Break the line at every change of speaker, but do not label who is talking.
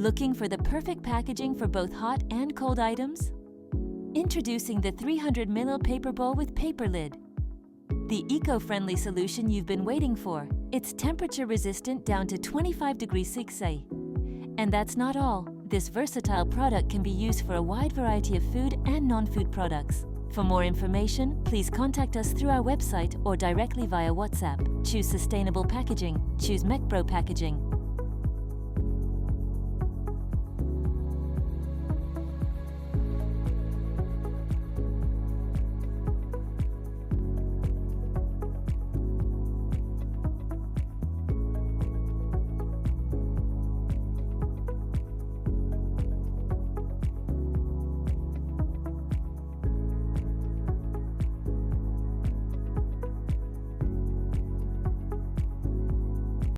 Looking for the perfect packaging for both hot and cold items? Introducing the 300 ml paper bowl with paper lid. The eco-friendly solution you've been waiting for. It's temperature resistant down to 25 degrees Celsius. And that's not all. This versatile product can be used for a wide variety of food and non-food products. For more information, please contact us through our website or directly via WhatsApp. Choose sustainable packaging. Choose MecPro packaging.